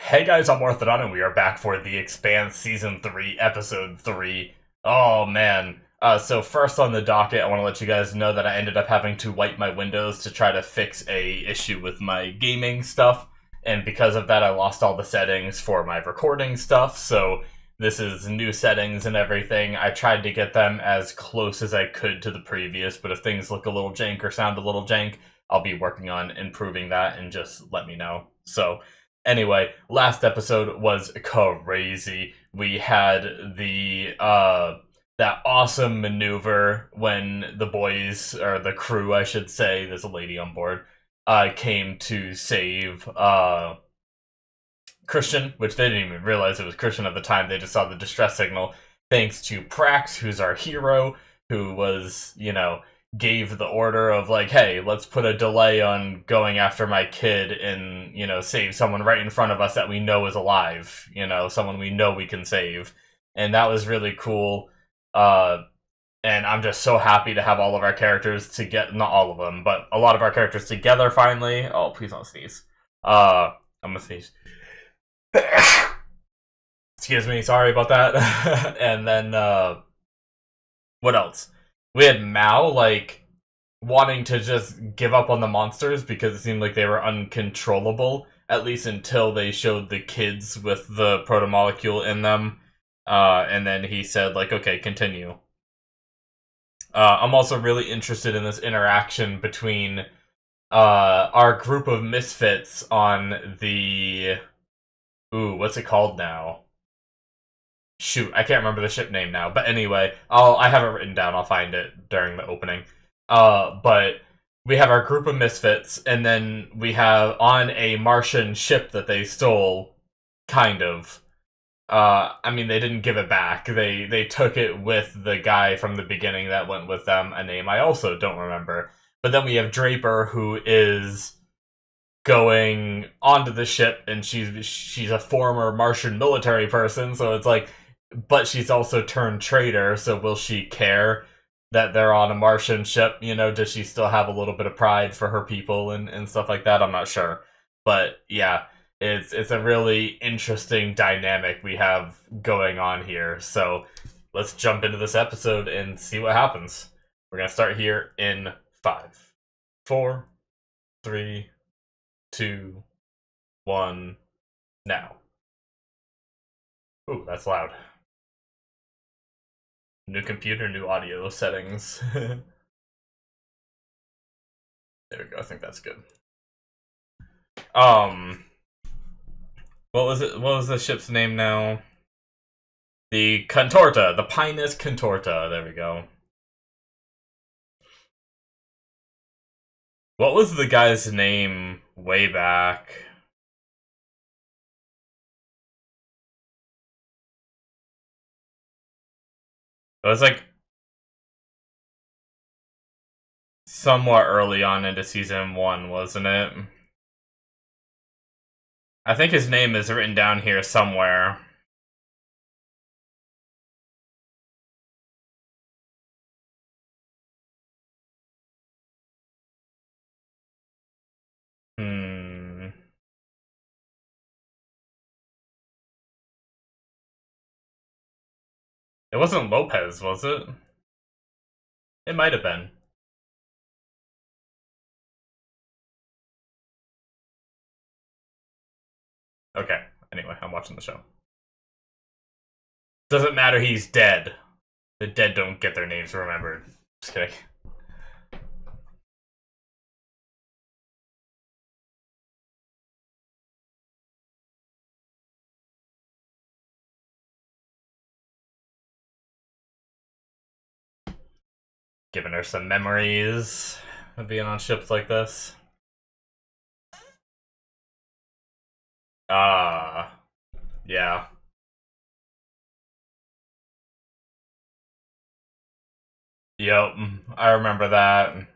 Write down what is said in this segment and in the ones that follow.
Hey guys, I'm Morthadon, and we are back for the Expanse Season 3, Episode 3. Oh man. So first on the docket, I want to let you guys know that I ended up having to wipe my windows to try to fix a issue with my gaming stuff, and because of that I lost all the settings for my recording stuff, so this is new settings and everything. I tried to get them as close as I could to the previous, but if things look a little jank or sound a little jank, I'll be working on improving that, and just let me know. So, anyway, last episode was crazy. We had that awesome maneuver when the boys, or the crew, I should say, there's a lady on board, came to save Christian, which they didn't even realize it was Christian at the time. They just saw the distress signal. Thanks to Prax, who's our hero, who was, gave the order of like, hey, let's put a delay on going after my kid and, save someone right in front of us that we know is alive, someone we know we can save. And that was really cool. And I'm just so happy to have all of our characters together, not all of them, but a lot of our characters together finally. Oh, please don't sneeze. I'm gonna sneeze. Excuse me, sorry about that. And then, what else? We had Mao, wanting to just give up on the monsters because it seemed like they were uncontrollable, at least until they showed the kids with the protomolecule in them. And then he said, okay, continue. I'm also really interested in this interaction between our group of misfits on the... Ooh, what's it called now? Shoot, I can't remember the ship name now. But anyway, I have it written down. I'll find it during the opening. But we have our group of misfits, and then we have on a Martian ship that they stole, kind of. I mean, they didn't give it back. They took it with the guy from the beginning that went with them, a name I also don't remember. But then we have Draper, who is going onto the ship, and she's a former Martian military person, so it's like, but she's also turned traitor, so will she care that they're on a Martian ship? Does she still have a little bit of pride for her people and stuff like that? I'm not sure. But yeah, it's a really interesting dynamic we have going on here. So let's jump into this episode and see what happens. We're gonna start here in 5, 4, 3, 2, 1, now. Ooh, that's loud. New computer, new audio settings. There we go, I think that's good. What was it? What was the ship's name now? The Contorta, the Pinus Contorta. There we go. What was the guy's name way back? It was like somewhat early on into season 1, wasn't it? I think his name is written down here somewhere. Hmm. It wasn't Lopez, was it? It might have been. Okay, anyway, I'm watching the show. Doesn't matter, he's dead. The dead don't get their names remembered. Just kidding. Giving her some memories of being on ships like this. Ah, yeah. Yep, I remember that.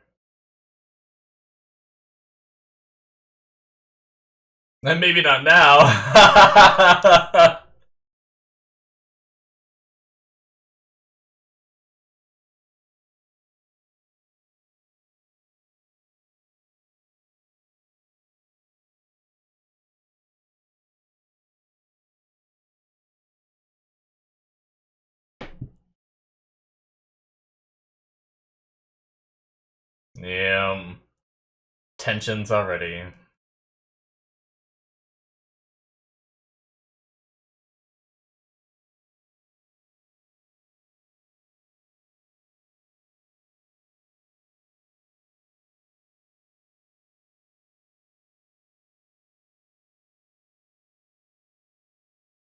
And maybe not now. tensions already.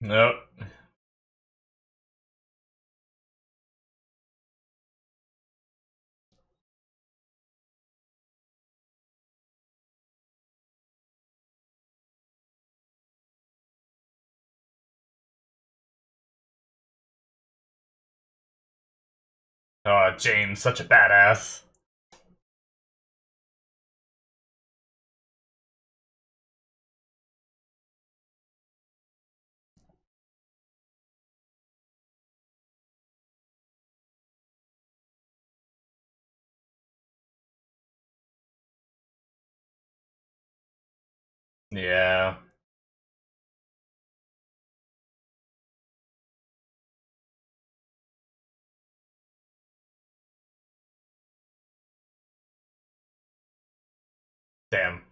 Nope. Oh, James, such a badass. Yeah. Damn.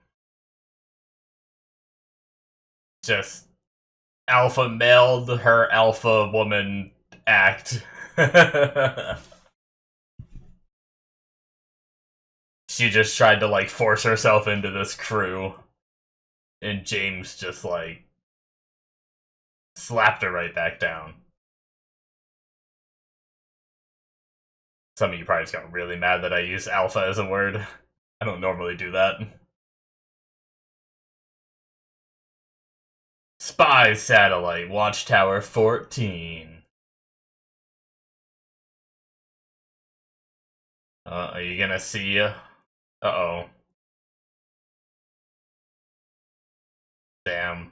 Just alpha mailed her alpha woman act. She just tried to, like, force herself into this crew. And James just, like, slapped her right back down. Some of you probably just got really mad that I used alpha as a word. I don't normally do that. Spy satellite, Watchtower 14. Are you gonna see? Uh-oh. Damn.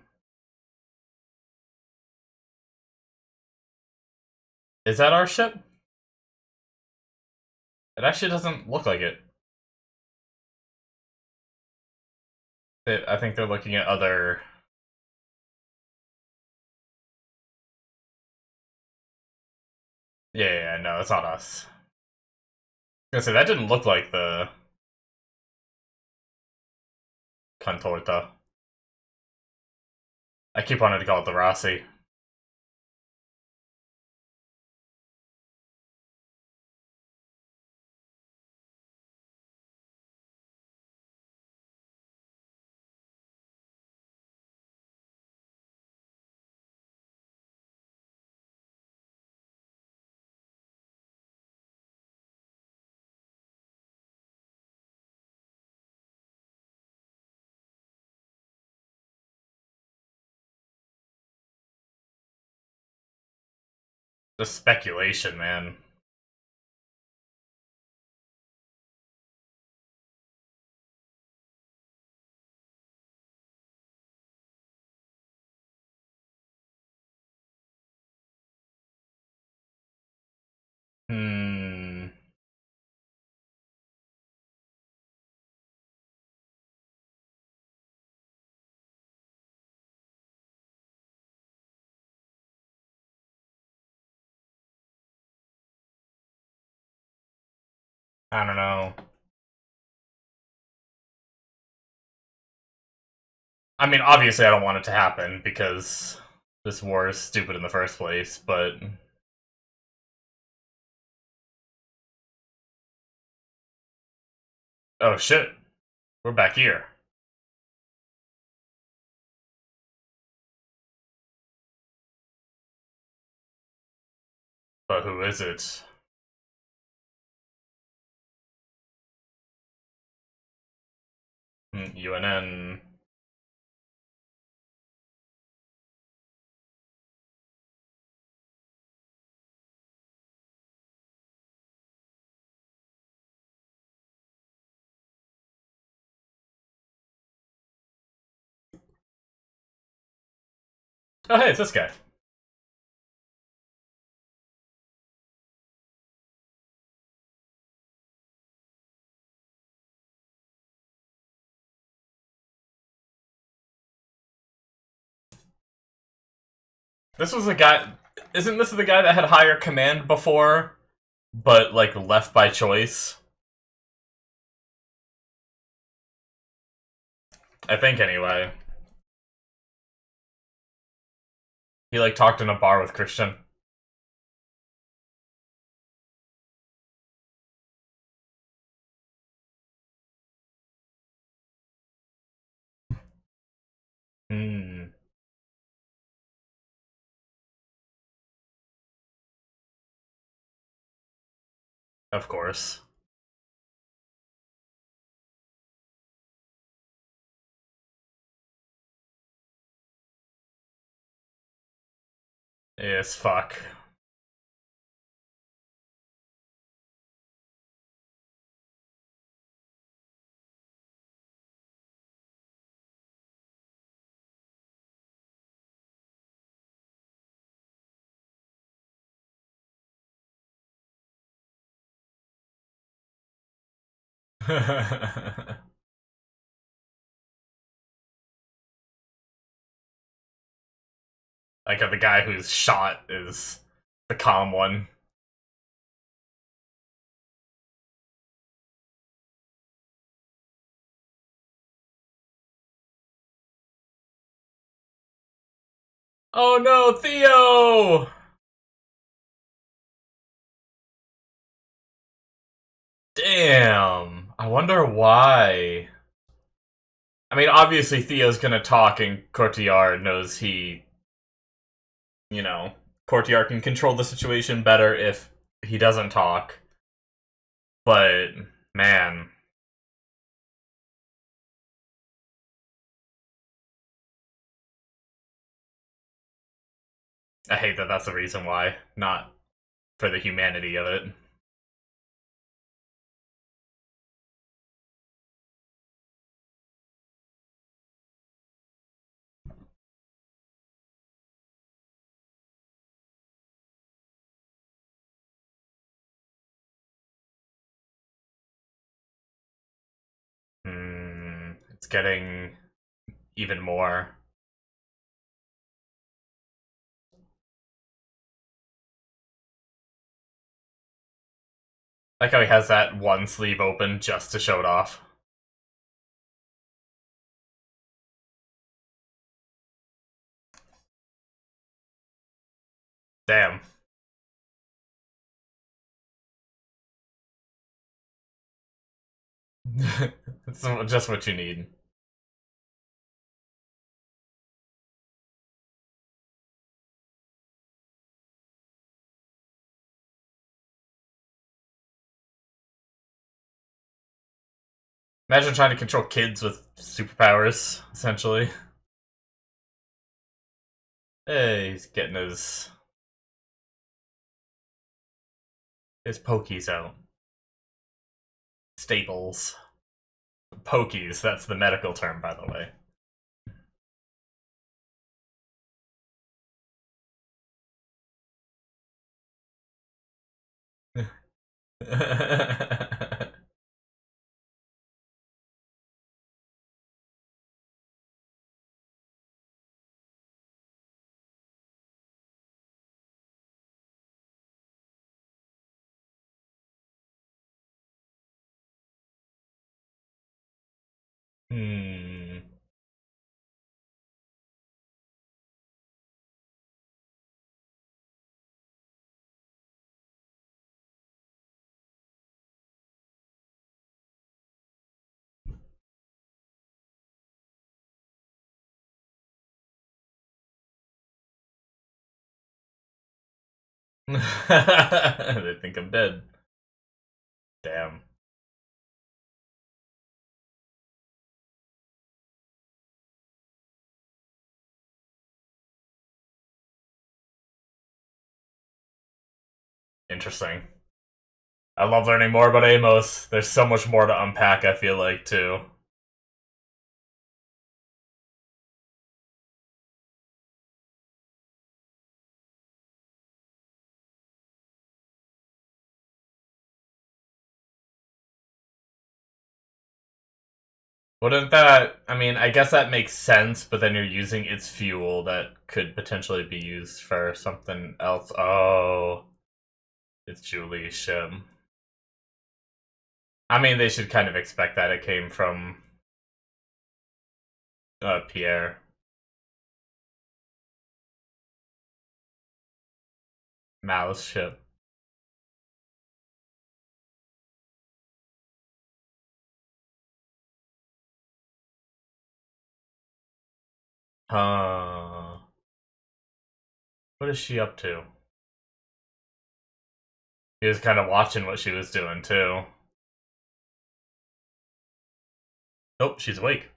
Is that our ship? It actually doesn't look like it. I think they're looking at other... Yeah, no, it's not us. I was gonna say, that didn't look like the... Contorta. I keep wanting to call it the Rossi. The speculation, man. Hmm... I don't know. I mean, obviously I don't want it to happen, because this war is stupid in the first place, but... Oh shit. We're back here. But who is it? UNN. Oh hey, it's this guy. This was a guy... Isn't this the guy that had higher command before, but, like, left by choice? I think anyway. He like talked in a bar with Christian. Hmm. Of course. Yes, fuck. Like the guy who's shot is the calm one. Oh no, Theo! Damn. I wonder why. I mean, obviously Theo's gonna talk and Courtiard knows you know, Courtiard can control the situation better if he doesn't talk. But, man. I hate that that's the reason why, not for the humanity of it. It's getting even more. Like how he has that one sleeve open just to show it off. Damn. It's just what you need. Imagine trying to control kids with superpowers, essentially. Hey, he's getting his pokies out. Staples. Pokies, that's the medical term, by the way. Hmm. They think I'm dead. Damn. Interesting. I love learning more about Amos. There's so much more to unpack, I feel like, too. Wouldn't that... I mean, I guess that makes sense, but then you're using its fuel that could potentially be used for something else. Oh, it's Julie's ship. I mean, they should kind of expect that it came from Pierre. Mouse ship. What is she up to? He was kind of watching what she was doing, too. Oh, she's awake.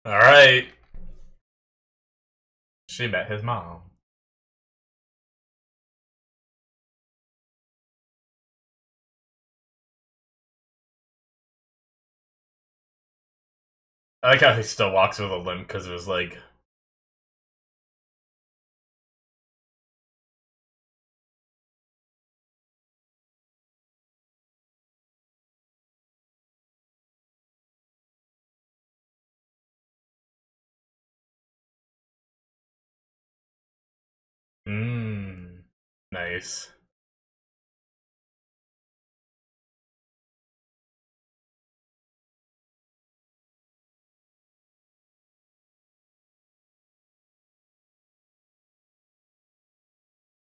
Alright. She met his mom. I like how he still walks with a limp because of his leg. Mmm. Nice.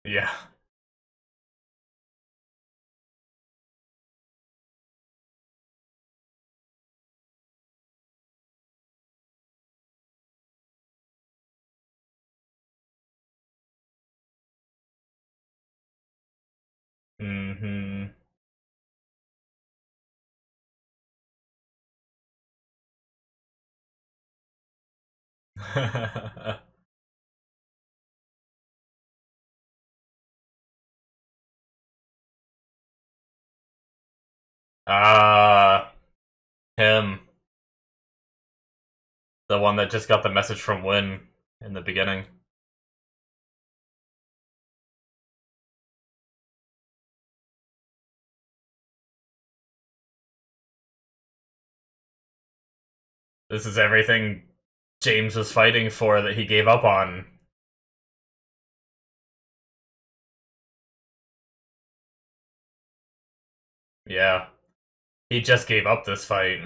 Yeah. Mm-hmm. Ah, him. The one that just got the message from Win in the beginning. This is everything James was fighting for that he gave up on. Yeah. He just gave up this fight.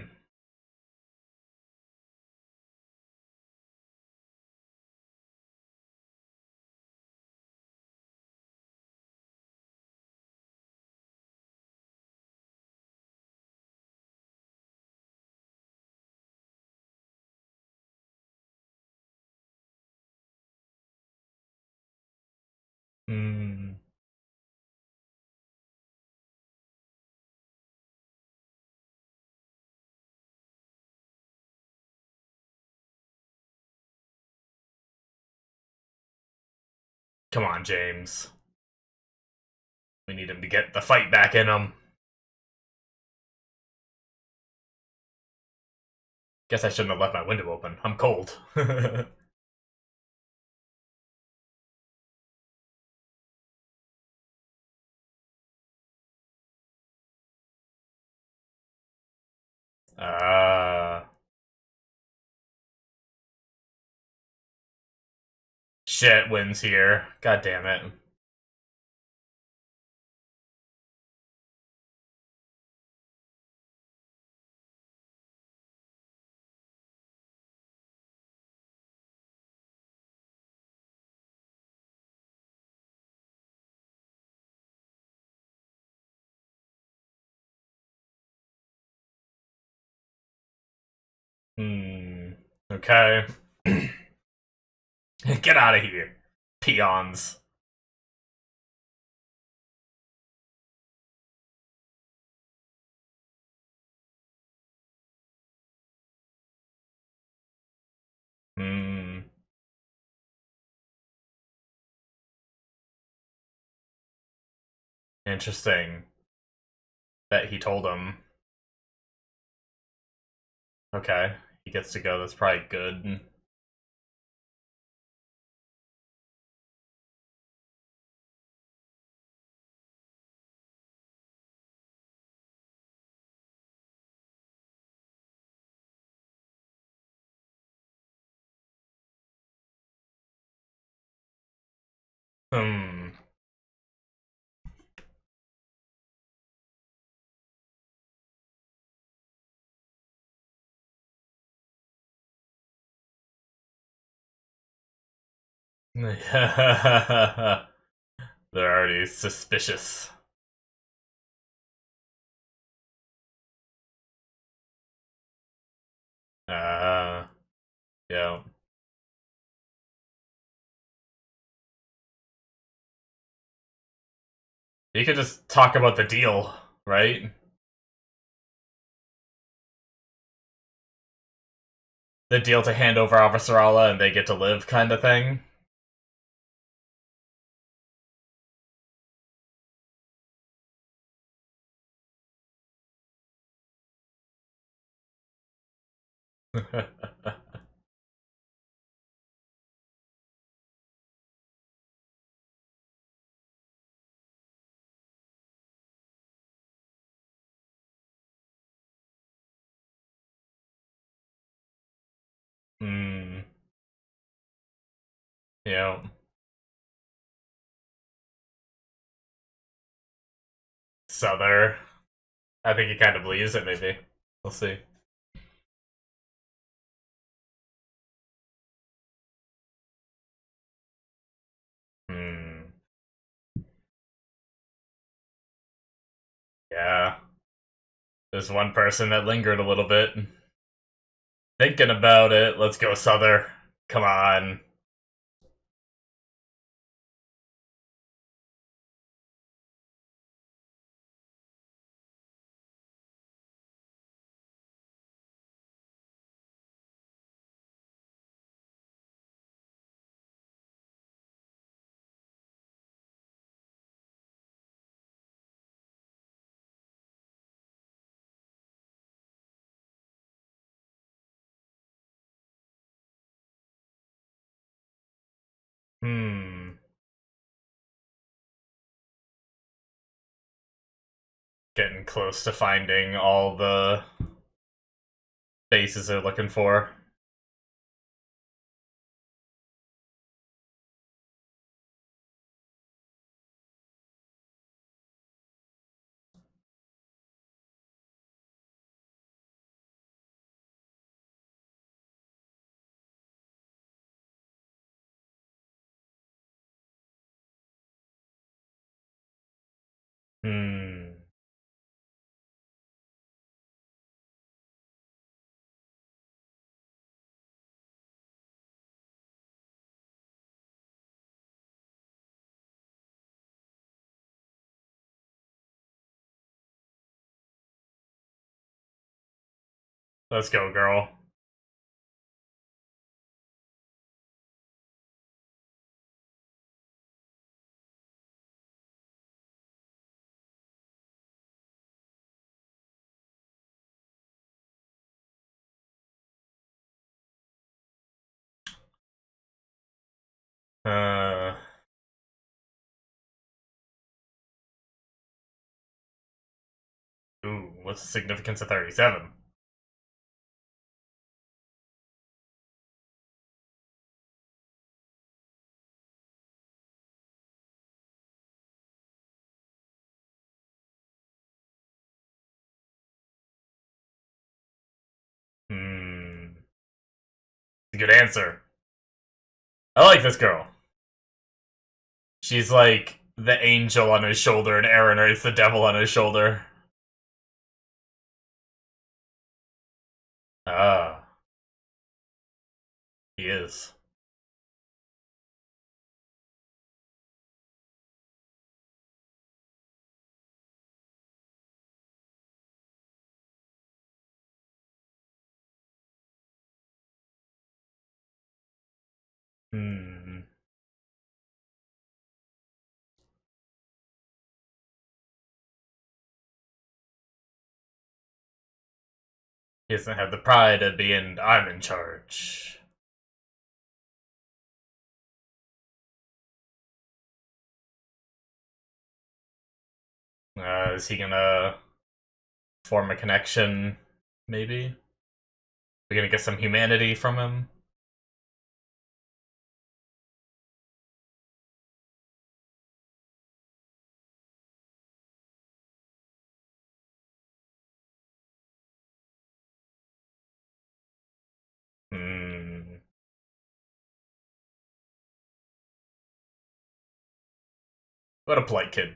Hmm. Come on, James. We need him to get the fight back in him. Guess I shouldn't have left my window open. I'm cold. uh... Shit wins here. God damn it. Hmm. Okay. Get out of here. Peons. Hmm. Interesting. That he told him. Okay. He gets to go. That's probably good. Hmm. They're already suspicious. Uh, yeah. You could just talk about the deal, right? The deal to hand over Avasarala and they get to live kind of thing. Hmm. Yeah. Souther. I think he kind of believes it, maybe. We'll see. Hmm. Yeah. There's one person that lingered a little bit. Thinking about it. Let's go, Souther. Come on. Hmm. Getting close to finding all the bases they're looking for. Hmm. Let's go, girl. Uh. Ooh, what's the significance of 37? Hmm. It's a good answer. I like this girl. She's like the angel on his shoulder, and Errinwright's the devil on his shoulder. Ah, he is. Hmm. He doesn't have the pride of being I'm in charge. Is he gonna form a connection? Maybe? We're gonna get some humanity from him? What a polite kid.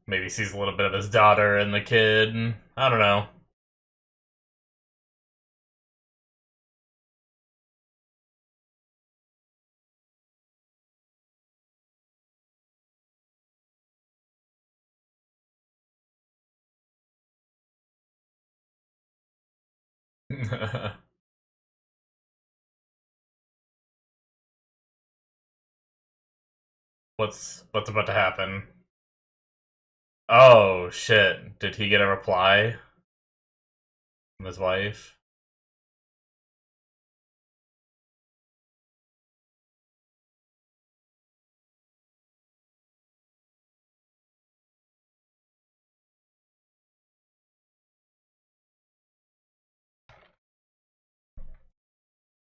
Maybe sees a little bit of his daughter and the kid. I don't know. What's about to happen? Oh shit! Did he get a reply from his wife?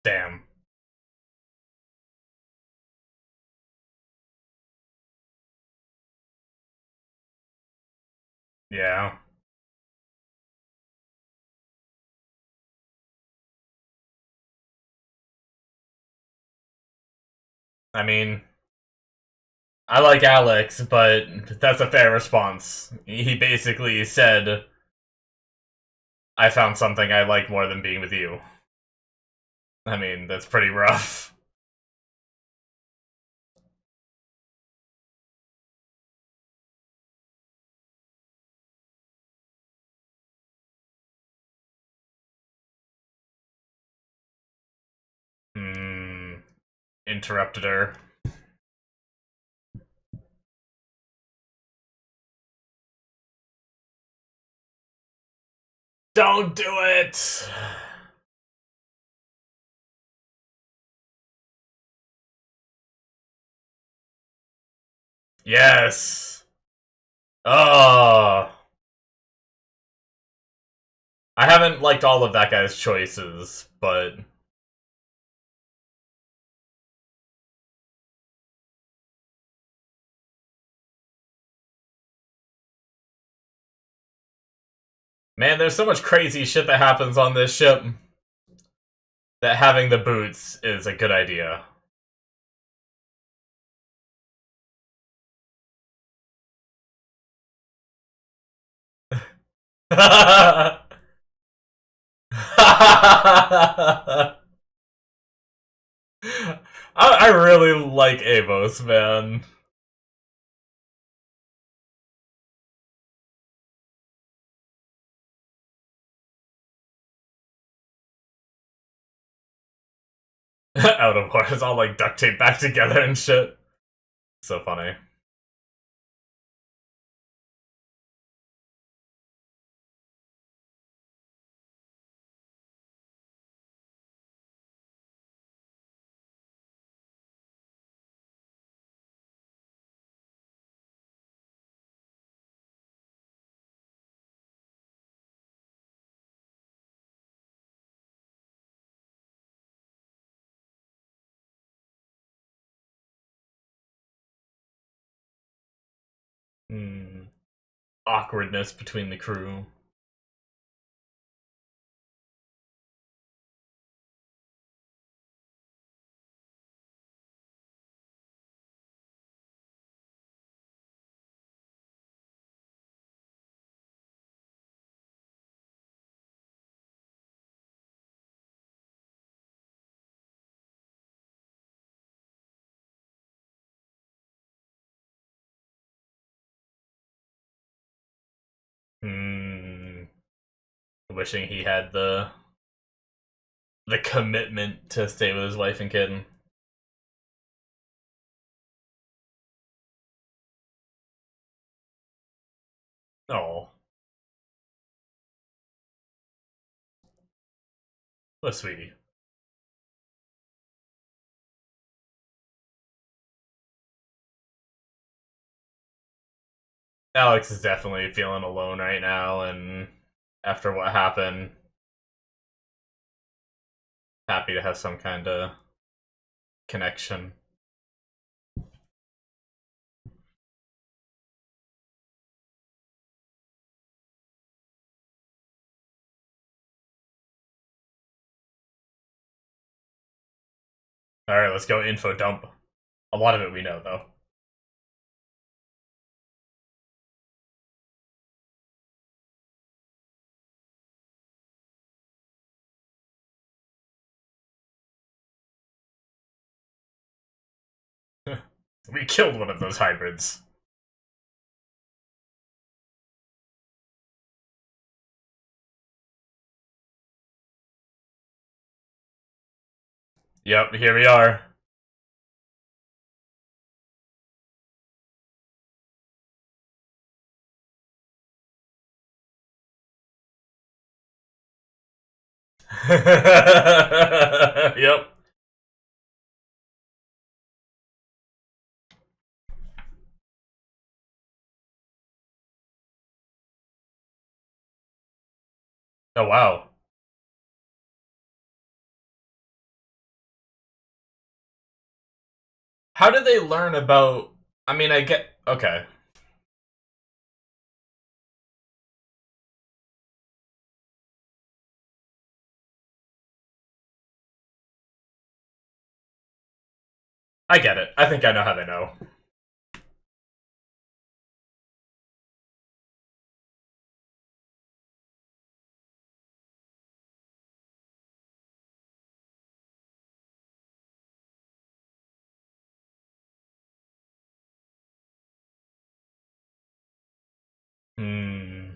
Damn. Yeah. I mean, I like Alex, but that's a fair response. He basically said, I found something I like more than being with you. I mean, that's pretty rough. Hmm. Interrupted her. Don't do it! Yes! Oh. I haven't liked all of that guy's choices, but... Man, there's so much crazy shit that happens on this ship that having the boots is a good idea. I really like Avos, man. Out of war, it's all like duct tape back together and shit. So funny. Hmm. Awkwardness between the crew. Hmm. Wishing he had the commitment to stay with his wife and kid. Oh, what a sweetie. Alex is definitely feeling alone right now, and after what happened, happy to have some kind of connection. Alright, let's go info dump. A lot of it we know, though. We killed one of those hybrids. Yep, here we are. Yep. Oh, wow. How did they learn about... I mean, I get... Okay. I get it. I think I know how they know. Hmm.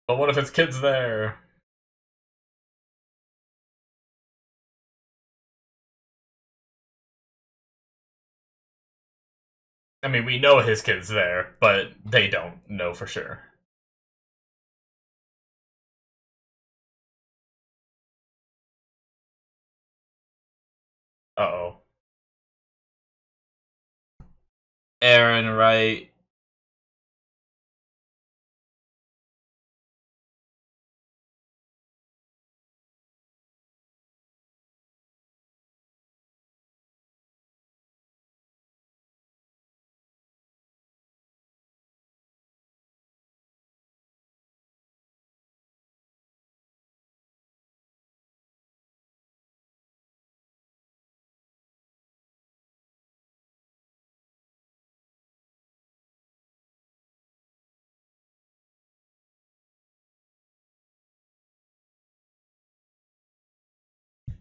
But what if it's kids there? I mean, we know his kid's there, but they don't know for sure. Uh-oh. Errinwright.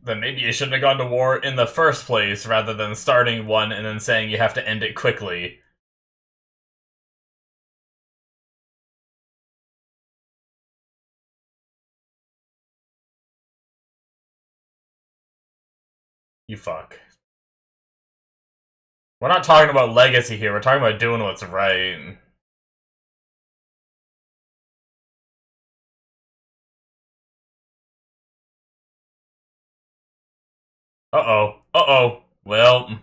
Then maybe you shouldn't have gone to war in the first place, rather than starting one and then saying you have to end it quickly. You fuck. We're not talking about legacy here, we're talking about doing what's right. Uh-oh. Uh-oh. Well...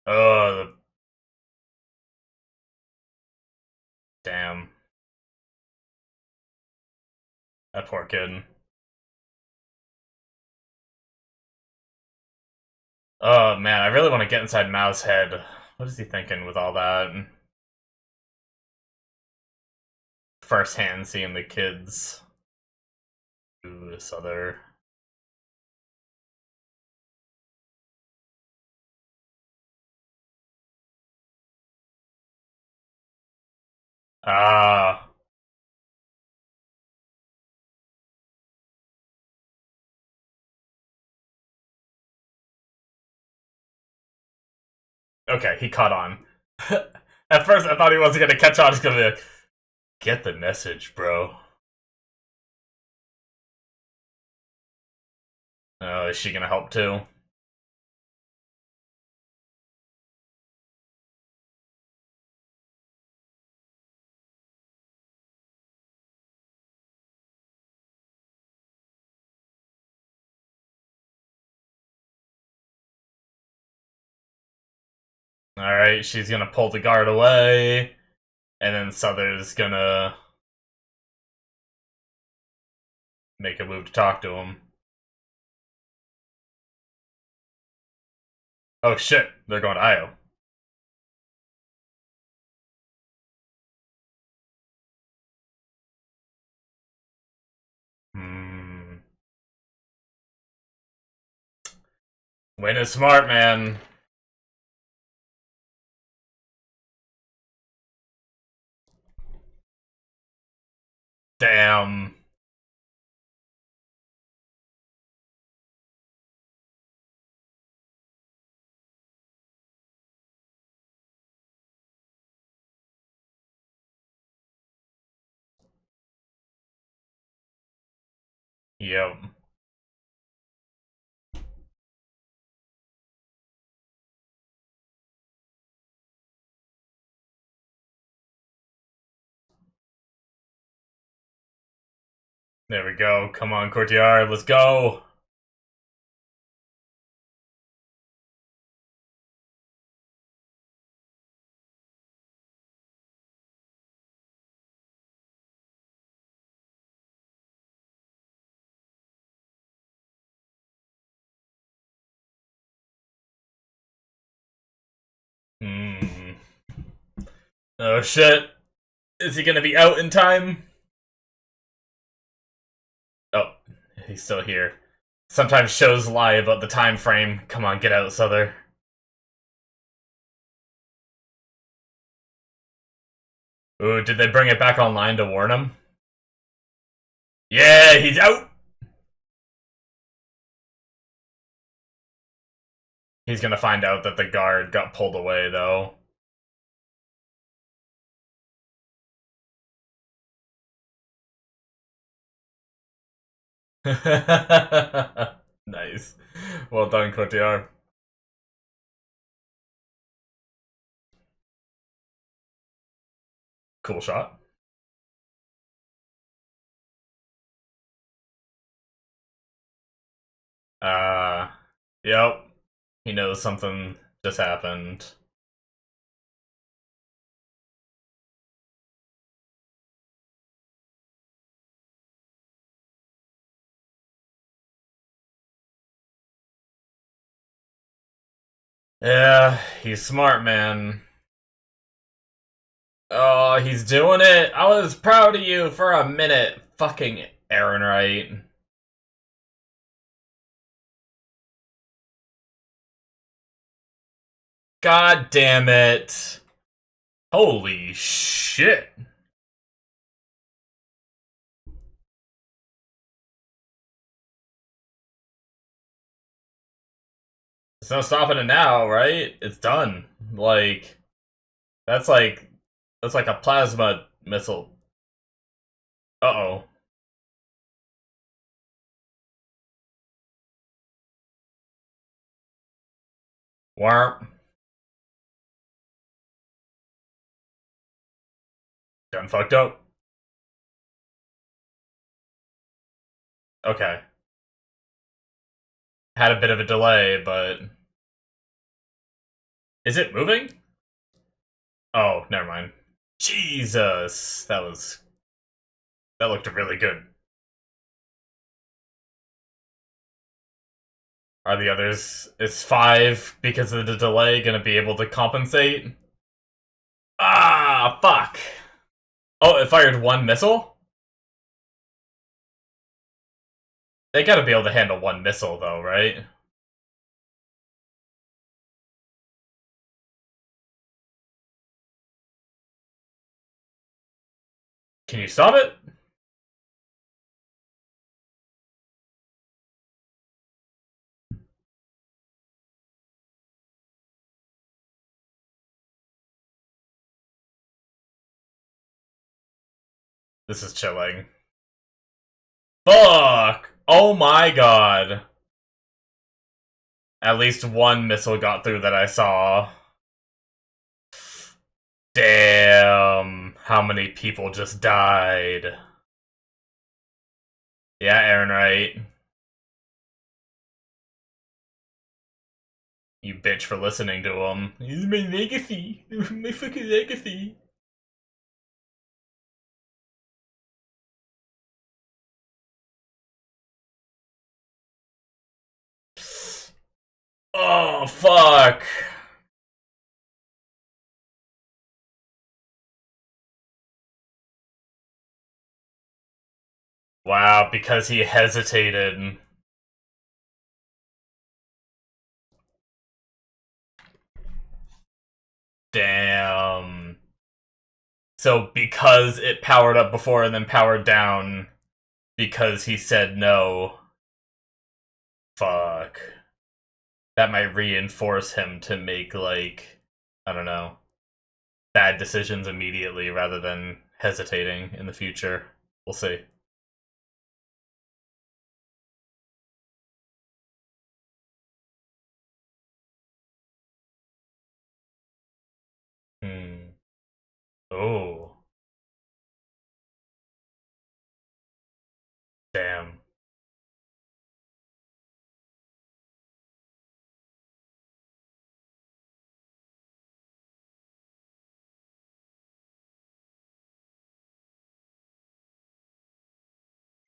Uh, damn. That poor kid. Oh, man, I really want to get inside Mao's head. What is he thinking with all that? First hand seeing the kids. Ooh, this other... Ah. Okay, he caught on. At first, I thought he wasn't gonna catch on. He's gonna be like, get the message, bro. Oh, is she gonna help too? Alright, she's gonna pull the guard away, and then Souther's gonna make a move to talk to him. Oh shit, they're going to Io. Win is smart, man. Damn. Yep. There we go. Come on, Courtyard, let's go. Hmm. Oh shit. Is he gonna be out in time? Oh, he's still here. Sometimes shows lie about the time frame. Come on, get out, Souther. Ooh, did they bring it back online to warn him? Yeah, he's out! He's gonna find out that the guard got pulled away, though. Nice. Well done, Cotillard. Cool shot. Yep. He knows something just happened. Yeah, he's smart, man. Oh, he's doing it! I was proud of you for a minute. Fucking Errinwright. God damn it. Holy shit. There's no stopping it now, right? It's done. Like, that's like, that's like a plasma missile. Uh-oh. Warp. Done fucked up. Okay. Had a bit of a delay, but... Is it moving? Oh, never mind. Jesus! That looked really good. Are the others... Is 5, because of the delay, gonna be able to compensate? Ah, fuck! Oh, it fired 1 missile? They gotta be able to handle 1 missile, though, right? Can you stop it? This is chilling. Fuck! Oh my god. At least 1 missile got through that I saw. Damn. How many people just died? Yeah, Errinwright. You bitch for listening to him. He's my legacy. My fucking legacy. Oh, fuck. Wow, because he hesitated. Damn. So because it powered up before and then powered down because he said no. Fuck. That might reinforce him to make, like, I don't know, bad decisions immediately rather than hesitating in the future. We'll see. Hmm. Oh. Damn.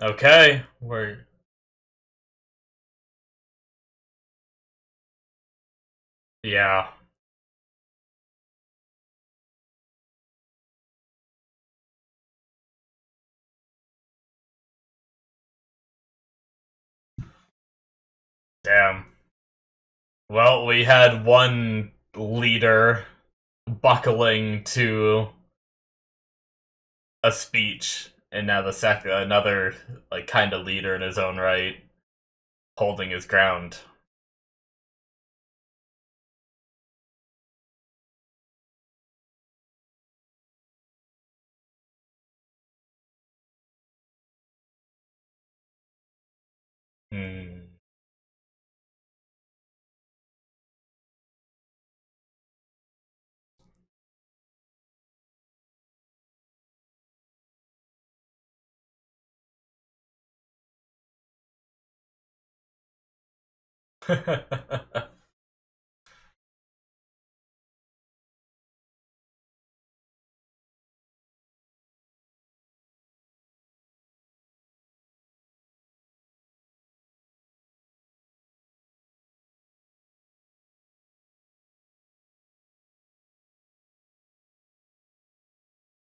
Okay. We're... Yeah. Damn. Well, we had one leader buckling to a speech, and now the another, like, kind of leader in his own right, holding his ground. Hmm.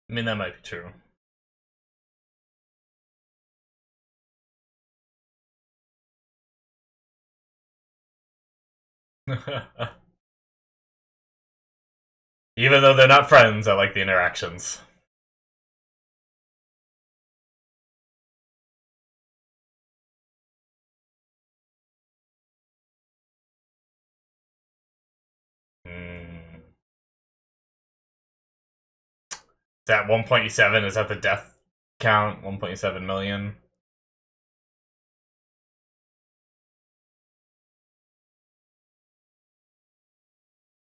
I mean, that might be true. Even though they're not friends, I like the interactions. Mm. Is that 1.7? Is that the death count? 1.7 million?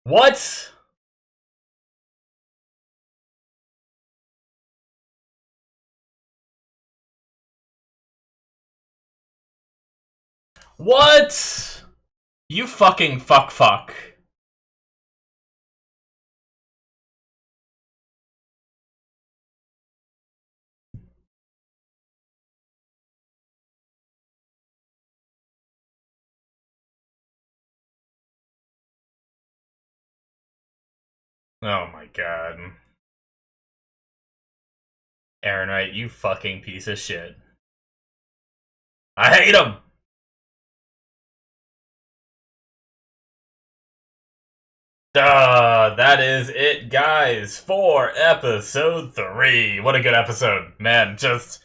What? What? You fucking fuck. Oh my god. Errinwright, you fucking piece of shit. I hate him! That is it, guys, for episode 3. What a good episode. Man, just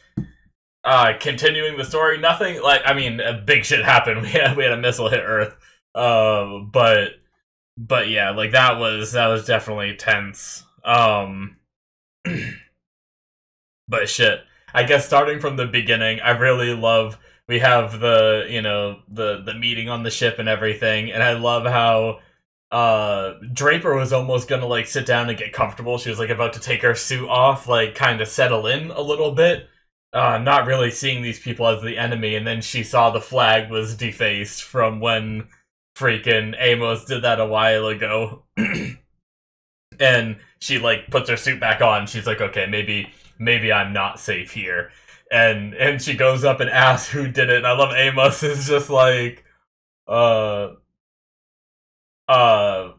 continuing the story. Nothing, like, I mean, big shit happened. We had a missile hit Earth. But yeah, like, that was definitely tense. But shit. I guess starting from the beginning, I really love we have the, you know, the meeting on the ship and everything, and I love how Draper was almost gonna, like, sit down and get comfortable. She was, like, about to take her suit off, like, kind of settle in a little bit, not really seeing these people as the enemy, and then she saw the flag was defaced from freaking Amos did that a while ago. And she like puts her suit back on. She's like, okay, maybe I'm not safe here. And she goes up and asks who did it. And I love Amos is just like, uh, oh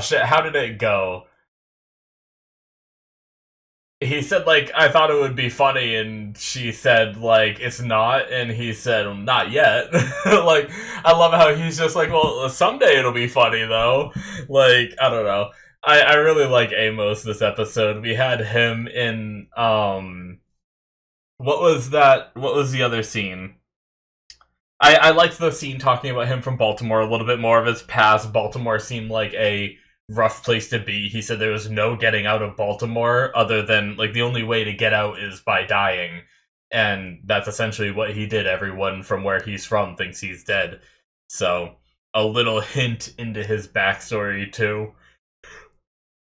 shit, how did it go? He said like, I thought it would be funny, and she said like, it's not, and he said, well, not yet. Like, I love how he's just like, well, someday it'll be funny though. Like, I don't know. I really like Amos this episode. We had him in what was that? What was the other scene? I liked the scene talking about him from Baltimore a little bit more of his past. Baltimore seemed like a rough place to be. He said there was no getting out of Baltimore other than, like, the only way to get out is by dying. And that's essentially what he did. Everyone from where he's from thinks he's dead. So, a little hint into his backstory, too.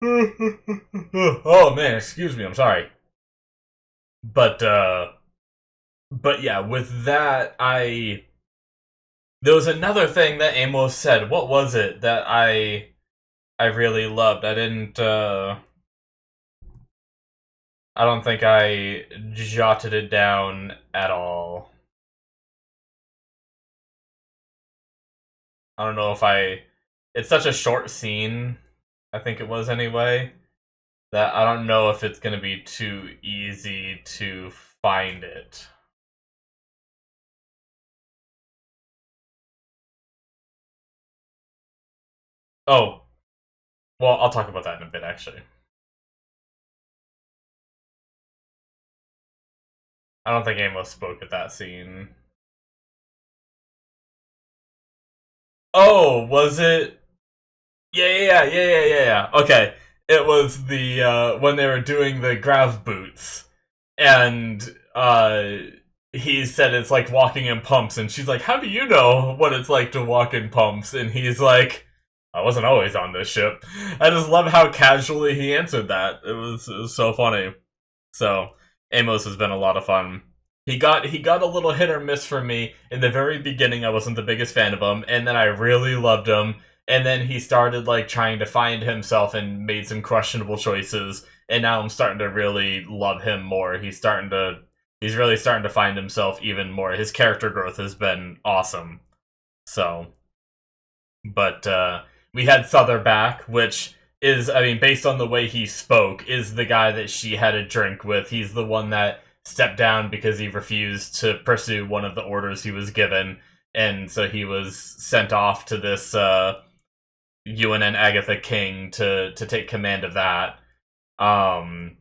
Oh man, excuse me, I'm sorry. But yeah, with that, there was another thing that Amos said. What was it that I really loved? I don't think I jotted it down at all. I don't know if it's such a short scene, I think it was anyway, that I don't know if it's gonna be too easy to find it. Oh, well, I'll talk about that in a bit, actually. I don't think Amos spoke at that scene. Oh, was it? Yeah. Okay. It was the, when they were doing the grav boots. And, he said it's like walking in pumps, and she's like, how do you know what it's like to walk in pumps? And he's like, I wasn't always on this ship. I just love how casually he answered that. It was so funny. So, Amos has been a lot of fun. He got a little hit or miss for me in the very beginning. I wasn't the biggest fan of him, and then I really loved him. And then he started like trying to find himself and made some questionable choices. And now I'm starting to really love him more. He's really starting to find himself even more. His character growth has been awesome. So, but we had Souther back, which is, I mean, based on the way he spoke, is the guy that she had a drink with. He's the one that stepped down because he refused to pursue one of the orders he was given, and so he was sent off to this UNN Agatha King to take command of that. Um,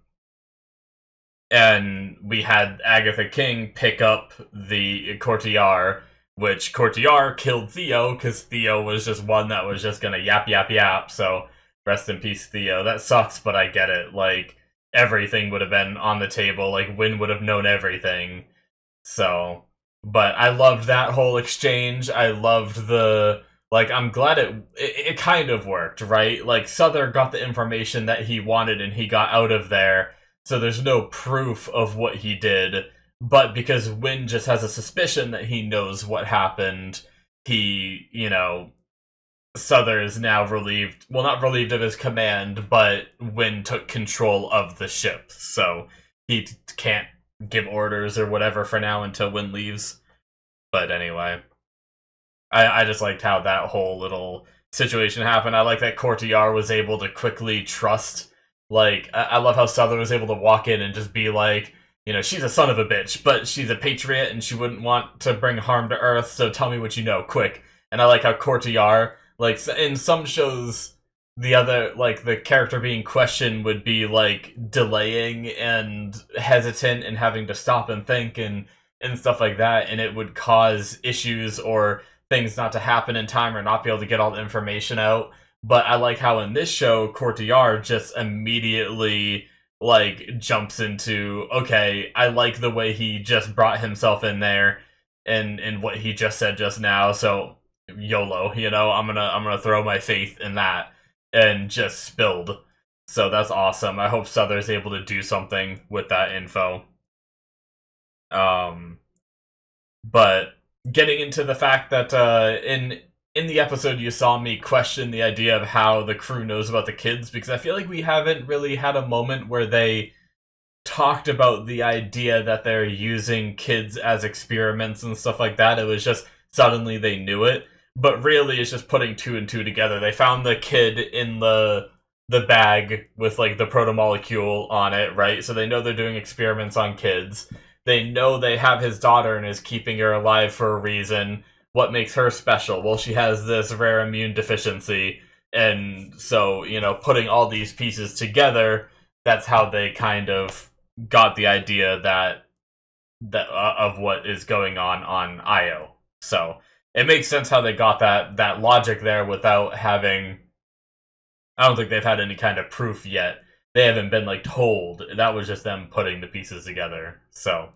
and we had Agatha King pick up the Courtier, which Courtier killed Theo because Theo was just one that was just gonna yap. So rest in peace, Theo. That sucks, but I get it. Like, everything would have been on the table. Like, Wynn would have known everything. So, but I loved that whole exchange. I loved the, like, I'm glad it kind of worked, right? Like, Souther got the information that he wanted and he got out of there. So there's no proof of what he did. But because Wynn just has a suspicion that he knows what happened, he, Souther is now relieved, well, not relieved of his command, but Wynn took control of the ship, so he can't give orders or whatever for now until Wynn leaves. But anyway, I just liked how that whole little situation happened. I like that Courtier was able to quickly trust, like, I love how Souther was able to walk in and just be like, she's a son of a bitch, but she's a patriot and she wouldn't want to bring harm to Earth, so tell me what you know, quick. And I like how Courtier, like, in some shows, the character being questioned would be, like, delaying and hesitant and having to stop and think and stuff like that, and it would cause issues or things not to happen in time or not be able to get all the information out. But I like how in this show, Courtier just immediately, like, jumps into, okay, I like the way he just brought himself in there and what he just said just now, so YOLO, I'm gonna throw my faith in that, and just spilled. So that's awesome. I hope Souther's able to do something with that info. But getting into the fact that in the episode you saw me question the idea of how the crew knows about the kids, because I feel like we haven't really had a moment where they talked about the idea that they're using kids as experiments and stuff like that. It was just suddenly they knew it. But really it's just putting two and two together. They found the kid in the bag with like the protomolecule on it, right? So they know they're doing experiments on kids. They know they have his daughter and is keeping her alive for a reason. What makes her special? Well, she has this rare immune deficiency. And so, putting all these pieces together, that's how they kind of got the idea that of what is going on Io. So it makes sense how they got that logic there without having. I don't think they've had any kind of proof yet. They haven't been like told. That was just them putting the pieces together. So,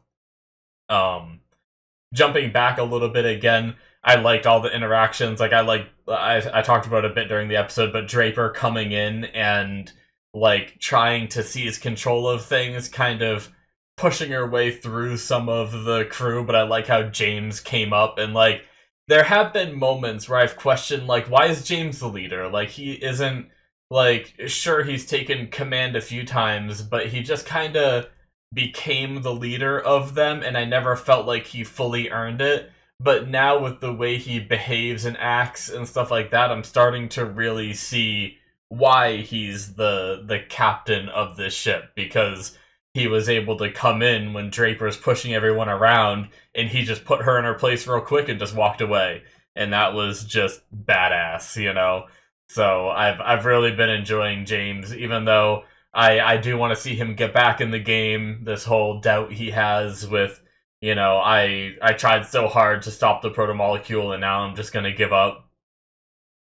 jumping back a little bit again, I liked all the interactions. Like I talked about it a bit during the episode, but Draper coming in and like trying to seize control of things, kind of pushing her way through some of the crew. But I like how James came up and like there have been moments where I've questioned like why is James the leader? Like he isn't like sure he's taken command a few times, but he just kind of became the leader of them, and I never felt like he fully earned it. But now with the way he behaves and acts and stuff like that, I'm starting to really see why he's the captain of this ship, because he was able to come in when Draper's pushing everyone around and he just put her in her place real quick and just walked away. And that was just badass. So I've really been enjoying James, even though I do want to see him get back in the game. This whole doubt he has with, I tried so hard to stop the protomolecule and now I'm just gonna give up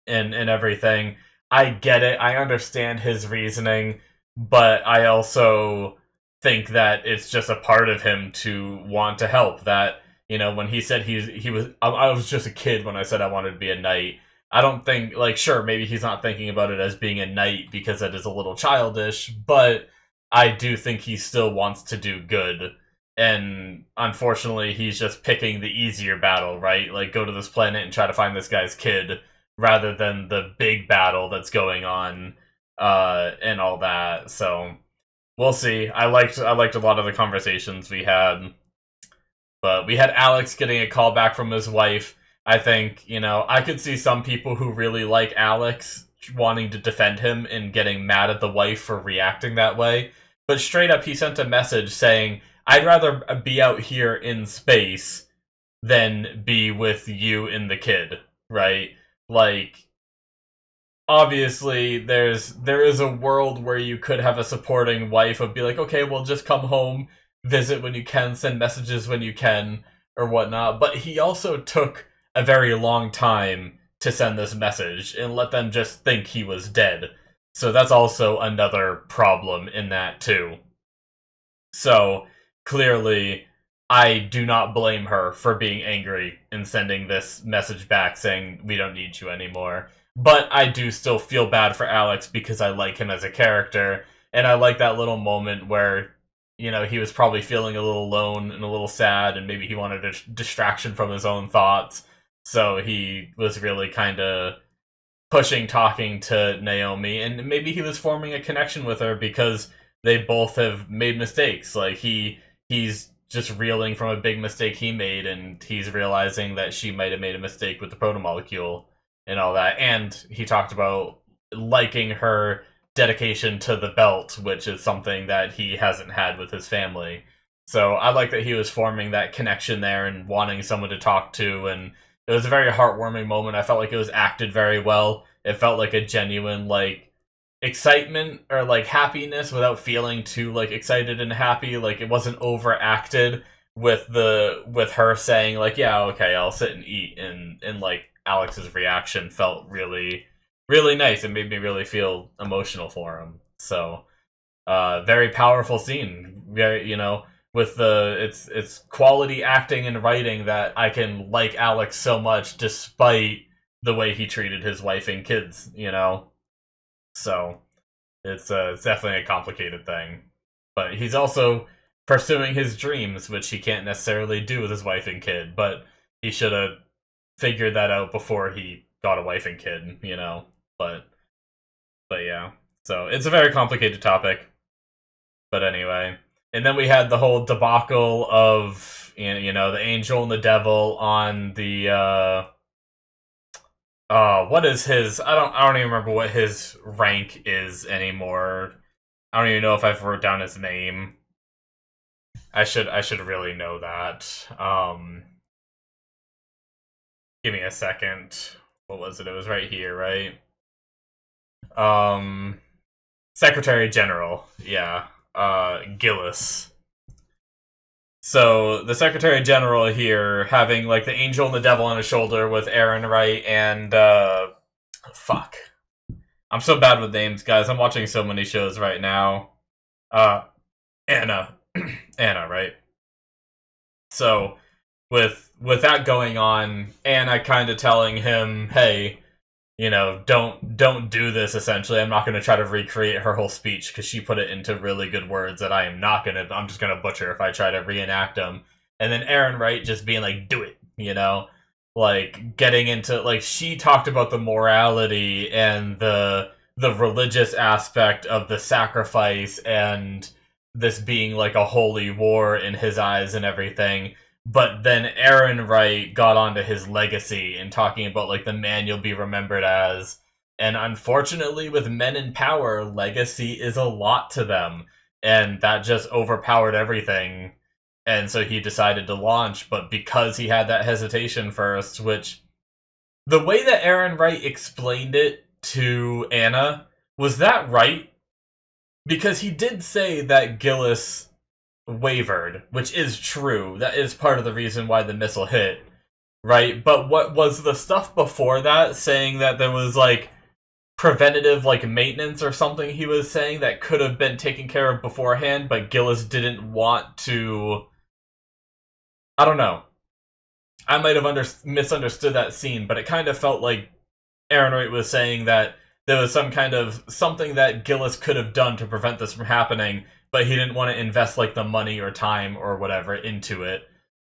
and everything. I get it. I understand his reasoning, but I also think that it's just a part of him to want to help. That when he said he was, I was just a kid when I said I wanted to be a knight. I don't think like sure maybe he's not thinking about it as being a knight because that is a little childish, but I do think he still wants to do good. And unfortunately, he's just picking the easier battle, right? Like go to this planet and try to find this guy's kid rather than the big battle that's going on and all that. So we'll see. I liked a lot of the conversations we had, but we had Alex getting a call back from his wife. I think I could see some people who really like Alex wanting to defend him and getting mad at the wife for reacting that way. But straight up, he sent a message saying, "I'd rather be out here in space than be with you and the kid." Right? Like, obviously there is a world where you could have a supporting wife of be like, okay, well just come home, visit when you can, send messages when you can, or whatnot. But he also took a very long time to send this message and let them just think he was dead. So that's also another problem in that too. So clearly I do not blame her for being angry and sending this message back saying we don't need you anymore. But I do still feel bad for Alex because I like him as a character, and I like that little moment where, he was probably feeling a little alone and a little sad, and maybe he wanted a distraction from his own thoughts. So he was really kind of talking to Naomi, and maybe he was forming a connection with her because they both have made mistakes. Like he's just reeling from a big mistake he made, and he's realizing that she might have made a mistake with the protomolecule and all that. And he talked about liking her dedication to the belt, which is something that he hasn't had with his family. So I like that he was forming that connection there and wanting someone to talk to, and it was a very heartwarming moment. I felt like it was acted very well. It felt like a genuine, like, excitement or, like, happiness without feeling too, like, excited and happy. Like, it wasn't overacted with her saying, like, yeah, okay, I'll sit and eat. And like, Alex's reaction felt really, really nice. It made me really feel emotional for him. So, very powerful scene. Very, with it's quality acting and writing that I can like Alex so much despite the way he treated his wife and kids, So it's definitely a complicated thing. But he's also pursuing his dreams, which he can't necessarily do with his wife and kid, but he should have figured that out before he got a wife and kid, you know. But yeah, so it's a very complicated topic. But anyway, and then we had the whole debacle of you know the angel and the devil on the what is his? I don't even remember what his rank is anymore. I don't even know if I've wrote down his name. I should really know that. Give me a second. What was it? It was right here, right? Um, Secretary General. Yeah. Gillis. So the Secretary General here having like the angel and the devil on his shoulder with Errinwright and fuck. I'm so bad with names, guys. I'm watching so many shows right now. Uh Anna. Anna, right? So with that going on, Anna kind of telling him, "Hey, you know, don't do this." Essentially, I'm not going to try to recreate her whole speech because she put it into really good words that I'm just going to butcher if I try to reenact them. And then Errinwright just being like, "Do it," you know, like getting into like she talked about the morality and the religious aspect of the sacrifice and this being like a holy war in his eyes and everything. But then Errinwright got onto his legacy and talking about like the man you'll be remembered as. And unfortunately, with men in power, legacy is a lot to them. And that just overpowered everything. And so he decided to launch. But because he had that hesitation first, which the way that Errinwright explained it to Anna, was that right? Because he did say that Gillis wavered, which is true. That is part of the reason why the missile hit, right? But what was the stuff before that saying that there was like preventative like maintenance or something he was saying that could have been taken care of beforehand, but Gillis didn't want to. I don't know. I might have misunderstood that scene, but it kind of felt like Errinwright was saying that there was some kind of something that Gillis could have done to prevent this from happening, but he didn't want to invest like the money or time or whatever into it.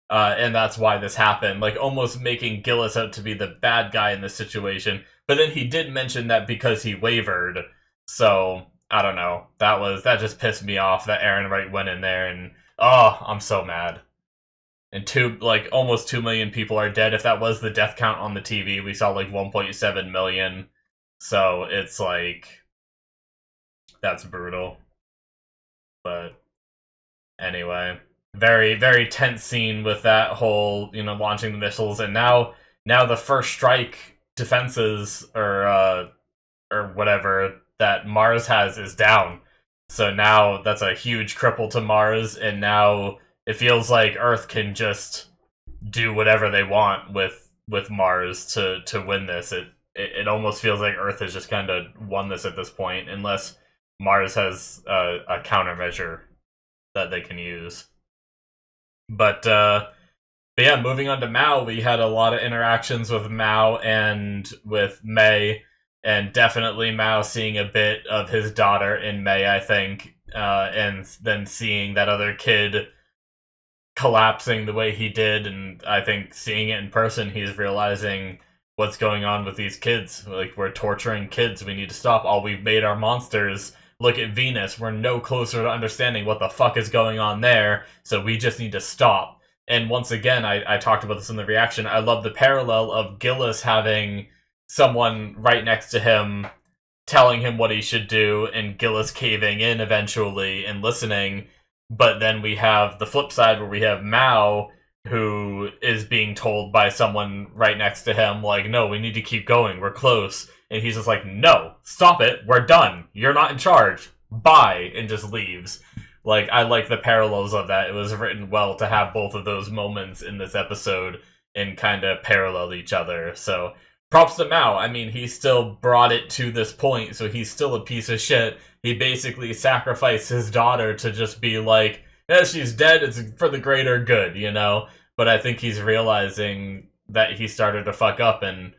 And that's why this happened, like almost making Gillis out to be the bad guy in this situation. But then he did mention that because he wavered, so I don't know. That just pissed me off that Errinwright went in there and I'm so mad. And almost 2 million people are dead. If that was the death count on the TV, we saw like 1.7 million. So it's like that's brutal. But anyway, very very tense scene with that whole launching the missiles, and now the first strike defenses or whatever that Mars has is down. So now that's a huge cripple to Mars, and now it feels like Earth can just do whatever they want with Mars to win this. It almost feels like Earth has just kind of won this at this point, unless Mars has a countermeasure that they can use. But yeah, moving on to Mao, we had a lot of interactions with Mao and with Mei, and definitely Mao seeing a bit of his daughter in Mei, I think, and then seeing that other kid collapsing the way he did, and I think seeing it in person, he's realizing what's going on with these kids. Like, we're torturing kids, we need to stop. We've made our monsters. Look at Venus, we're no closer to understanding what the fuck is going on there, so we just need to stop. And once again, I talked about this in the reaction, I love the parallel of Gillis having someone right next to him telling him what he should do, and Gillis caving in eventually and listening. But then we have the flip side where we have Mao, who is being told by someone right next to him, like, no, we need to keep going, we're close. And he's just like, no, stop it, we're done, you're not in charge, bye, and just leaves. Like, I like the parallels of that. It was written well to have both of those moments in this episode and kind of parallel each other. So, props to Mao. I mean, he still brought it to this point, so he's still a piece of shit. He basically sacrificed his daughter to just be like, yeah, she's dead, it's for the greater good, you know? But I think he's realizing that he started to fuck up, and,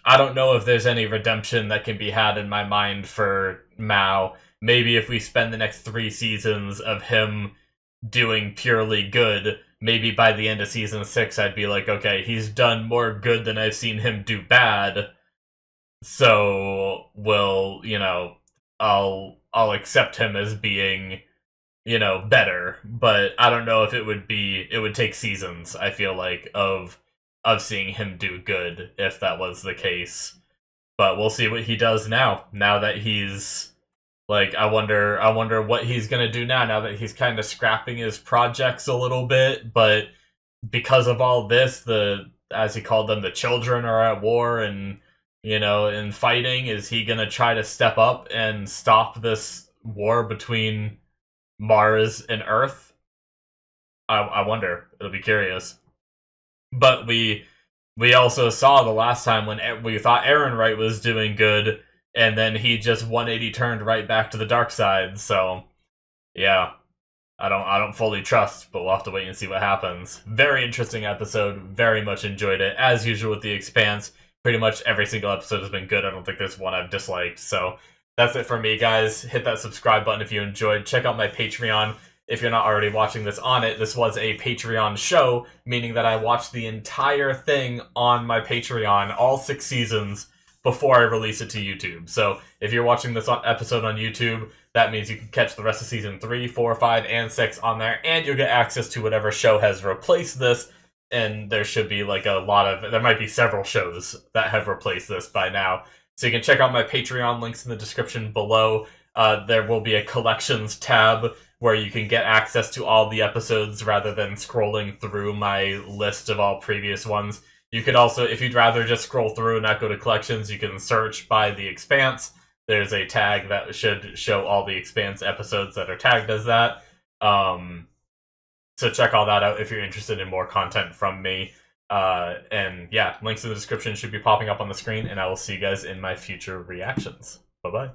I don't know if there's any redemption that can be had in my mind for Mao. Maybe if we spend the next 3 seasons of him doing purely good, maybe by the end of season 6, I'd be like, okay, he's done more good than I've seen him do bad. So I'll accept him as being, better. But I don't know if it would take seasons, I feel like, of seeing him do good if that was the case. But we'll see what he does now. Now that he's like, I wonder what he's gonna do now. Now that he's kind of scrapping his projects a little bit, but because of all this, as he called them, the children are at war and and fighting. Is he gonna try to step up and stop this war between Mars and Earth? I wonder. It'll be curious. But we also saw the last time when we thought Errinwright was doing good, and then he just 180 turned right back to the dark side. So yeah, I don't fully trust, but we'll have to wait and see what happens. Very interesting episode. Very much enjoyed it. As usual with The Expanse, pretty much every single episode has been good. I don't think there's one I've disliked. So that's it for me, guys. Hit that subscribe button if you enjoyed. Check out my Patreon if you're not already watching this on it. This was a Patreon show, meaning that I watched the entire thing on my Patreon, all 6 seasons, before I release it to YouTube. So if you're watching this episode on YouTube, that means you can catch the rest of season 3, 4, 5, and 6 on there, and you'll get access to whatever show has replaced this. And there should be like there might be several shows that have replaced this by now. So you can check out my Patreon, links in the description below. There will be a collections tab where you can get access to all the episodes rather than scrolling through my list of all previous ones. You could also, if you'd rather just scroll through and not go to collections, you can search by The Expanse. There's a tag that should show all the Expanse episodes that are tagged as that. So check all that out if you're interested in more content from me. And yeah, links in the description should be popping up on the screen, and I will see you guys in my future reactions. Bye-bye.